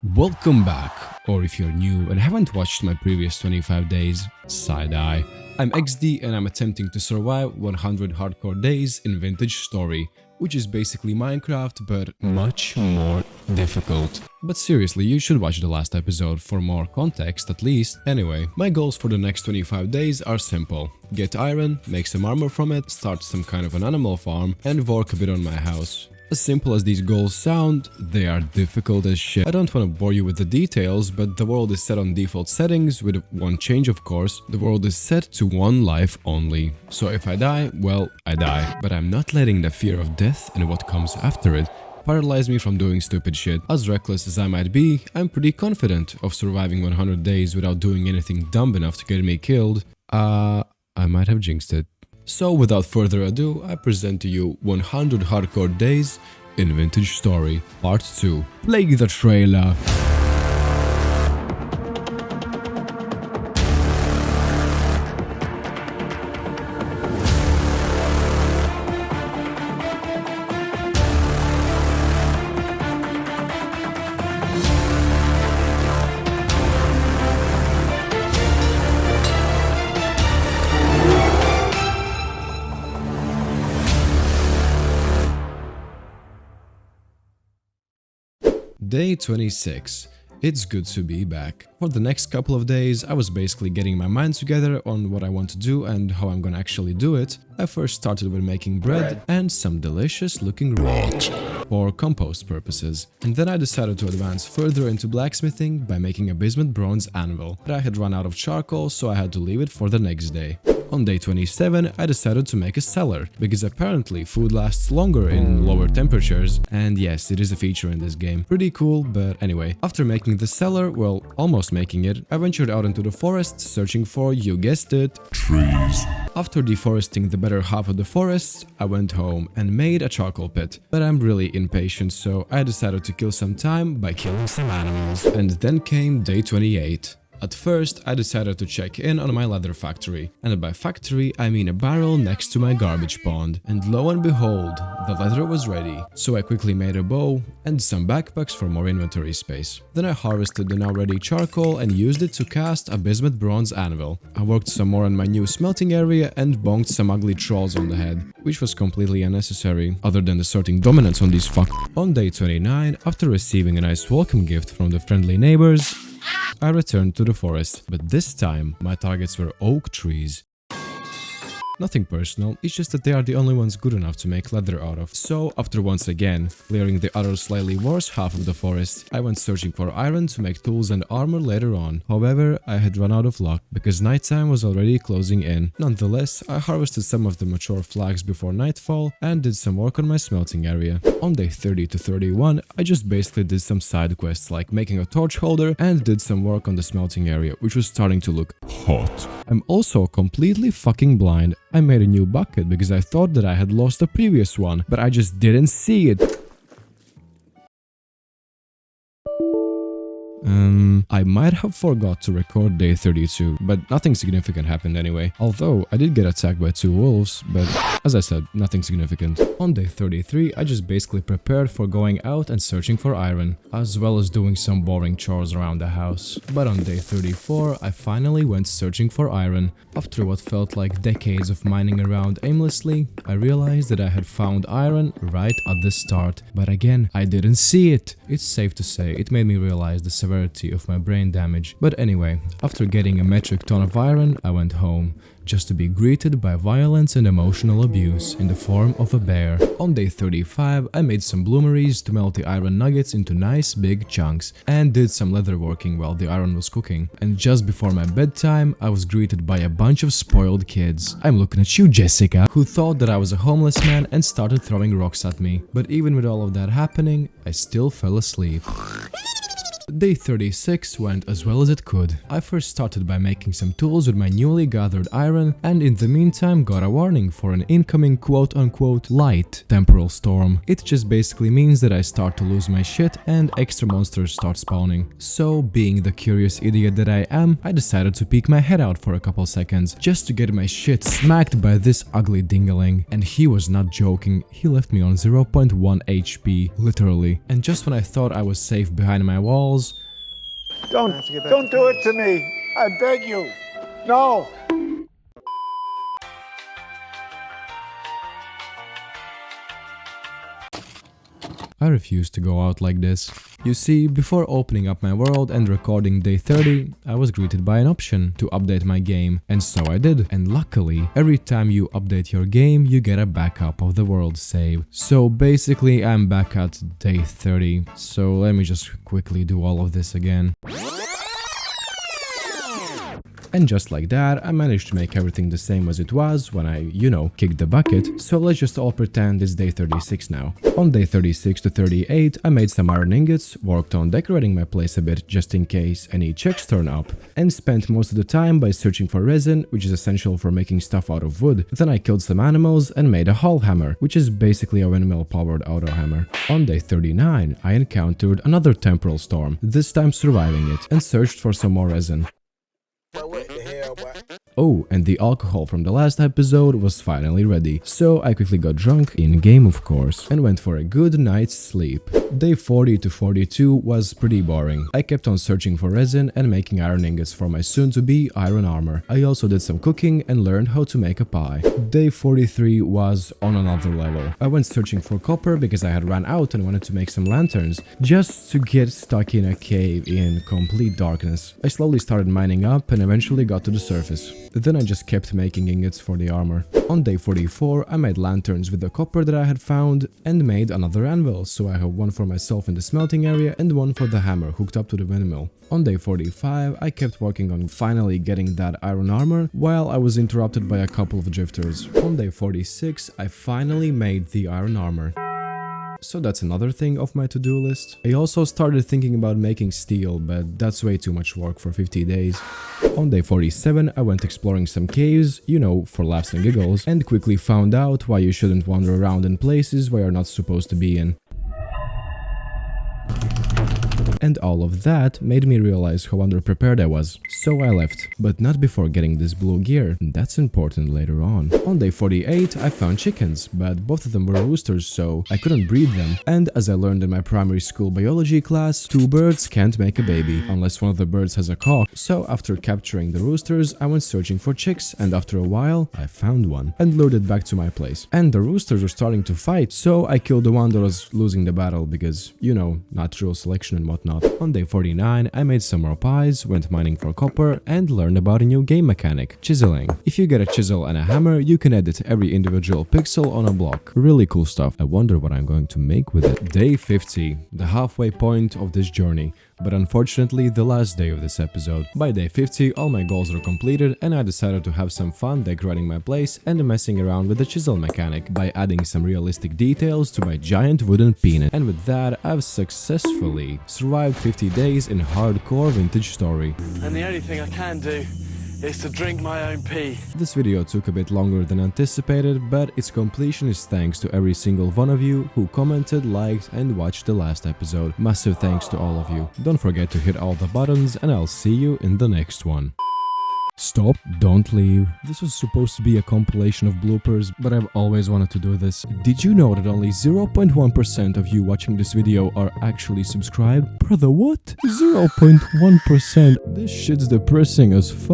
Welcome back, or if you're new and haven't watched my previous 25 days, side-eye. I'm XD and I'm attempting to survive 100 hardcore days in Vintage Story, which is basically Minecraft but much more difficult. But seriously, you should watch the last episode for more context at least. Anyway, my goals for the next 25 days are simple. Get iron, make some armor from it, start some kind of an animal farm, and work a bit on my house. As simple as these goals sound, they are difficult as shit. I don't want to bore you with the details, but the world is set on default settings, with one change of course. The world is set to one life only. So if I die, well, I die. But I'm not letting the fear of death and what comes after it paralyze me from doing stupid shit. As reckless as I might be, I'm pretty confident of surviving 100 days without doing anything dumb enough to get me killed. I might have jinxed it. So without further ado, I present to you 100 Hardcore Days in Vintage Story, Part 2. Play the trailer. Day 26. It's good to be back. For the next couple of days, I was basically getting my mind together on what I want to do and how I'm gonna actually do it. I first started with making bread and some delicious looking rot for compost purposes. And then I decided to advance further into blacksmithing by making a bismuth bronze anvil. But I had run out of charcoal, so I had to leave it for the next day. On day 27, I decided to make a cellar, because apparently food lasts longer in lower temperatures, and yes, it is a feature in this game. Pretty cool, but anyway. After making the cellar, well, almost making it, I ventured out into the forest searching for, you guessed it, trees. After deforesting the better half of the forest, I went home and made a charcoal pit. But I'm really impatient, so I decided to kill some time by killing some animals. And then came day 28. At first, I decided to check in on my leather factory, and by factory I mean a barrel next to my garbage pond. And lo and behold, the leather was ready, so I quickly made a bow and some backpacks for more inventory space. Then I harvested the now ready charcoal and used it to cast a bismuth bronze anvil. I worked some more on my new smelting area and bonked some ugly trolls on the head, which was completely unnecessary, other than asserting dominance on these fuck. On day 29, after receiving a nice welcome gift from the friendly neighbors, I returned to the forest, but this time my targets were oak trees. Nothing personal, it's just that they are the only ones good enough to make leather out of. So, after once again clearing the other slightly worse half of the forest, I went searching for iron to make tools and armor later on. However, I had run out of luck, because nighttime was already closing in. Nonetheless, I harvested some of the mature flags before nightfall and did some work on my smelting area. On day 30 to 31, I just basically did some side quests like making a torch holder and did some work on the smelting area, which was starting to look hot. I'm also completely fucking blind. I made a new bucket because I thought that I had lost the previous one, but I just didn't see it. I might have forgot to record day 32, but nothing significant happened anyway. Although, I did get attacked by 2 wolves, but as I said, nothing significant. On day 33, I just basically prepared for going out and searching for iron, as well as doing some boring chores around the house. But on day 34, I finally went searching for iron. After what felt like decades of mining around aimlessly, I realized that I had found iron right at the start. But again, I didn't see it. It's safe to say, it made me realize the severity of my brain damage. But anyway, after getting a metric ton of iron, I went home, just to be greeted by violence and emotional abuse in the form of a bear. On day 35, I made some bloomeries to melt the iron nuggets into nice big chunks and did some leather working while the iron was cooking. And just before my bedtime, I was greeted by a bunch of spoiled kids. I'm looking at you, Jessica, who thought that I was a homeless man and started throwing rocks at me. But even with all of that happening, I still fell asleep. Day 36 went as well as it could. I first started by making some tools with my newly gathered iron, and in the meantime got a warning for an incoming quote-unquote light temporal storm. It just basically means that I start to lose my shit and extra monsters start spawning. So, being the curious idiot that I am, I decided to peek my head out for a couple seconds just to get my shit smacked by this ugly dingaling. And he was not joking, he left me on 0.1 HP, literally. And just when I thought I was safe behind my walls, animals. Don't do it to me. I beg you. No. I refuse to go out like this. You see, before opening up my world and recording day 30, I was greeted by an option to update my game, and so I did. And luckily, every time you update your game, you get a backup of the world save. So basically, I'm back at day 30, so let me just quickly do all of this again. And just like that, I managed to make everything the same as it was when I, kicked the bucket, so let's just all pretend it's day 36 now. On day 36 to 38, I made some iron ingots, worked on decorating my place a bit just in case any checks turn up, and spent most of the time by searching for resin, which is essential for making stuff out of wood. Then I killed some animals and made a hull hammer, which is basically a windmill-powered auto hammer. On day 39, I encountered another temporal storm, this time surviving it, and searched for some more resin. Oh, and the alcohol from the last episode was finally ready, so I quickly got drunk, in-game of course, and went for a good night's sleep. Day 40 to 42 was pretty boring. I kept on searching for resin and making iron ingots for my soon-to-be iron armor. I also did some cooking and learned how to make a pie. Day 43 was on another level. I went searching for copper because I had run out and wanted to make some lanterns, just to get stuck in a cave in complete darkness. I slowly started mining up and eventually got to the surface. Then I just kept making ingots for the armor. On day 44, I made lanterns with the copper that I had found and made another anvil, so I have one for myself in the smelting area and one for the hammer hooked up to the windmill. On day 45, I kept working on finally getting that iron armor while I was interrupted by a couple of drifters. On day 46, I finally made the iron armor. So that's another thing off my to-do list. I also started thinking about making steel, but that's way too much work for 50 days. On day 47, I went exploring some caves, for laughs and giggles, and quickly found out why you shouldn't wander around in places where you're not supposed to be in. And all of that made me realize how underprepared I was, so I left, but not before getting this blue gear. That's important later on. On day 48, I found chickens, but both of them were roosters, so I couldn't breed them. And as I learned in my primary school biology class, two birds can't make a baby unless one of the birds has a cock. So after capturing the roosters, I went searching for chicks, and after a while, I found one and lured it back to my place. And the roosters were starting to fight, so I killed the one that was losing the battle because, natural selection and whatnot. On day 49, I made some more pies, went mining for copper, and learned about a new game mechanic, chiseling. If you get a chisel and a hammer, you can edit every individual pixel on a block. Really cool stuff. I wonder what I'm going to make with it. Day 50, the halfway point of this journey, but unfortunately the last day of this episode. By day 50, all my goals were completed and I decided to have some fun decorating my place and messing around with the chisel mechanic by adding some realistic details to my giant wooden peanut. And with that, I've successfully survived 50 days in hardcore vintage story. And the only thing I can do is to drink my own pee. This video took a bit longer than anticipated, but its completion is thanks to every single one of you who commented, liked and watched the last episode. Massive thanks to all of you. Don't forget to hit all the buttons and I'll see you in the next one. Stop, don't leave. This was supposed to be a compilation of bloopers, but I've always wanted to do this. Did you know that only 0.1% of you watching this video are actually subscribed? Brother, what? 0.1%? This shit's depressing as fuck.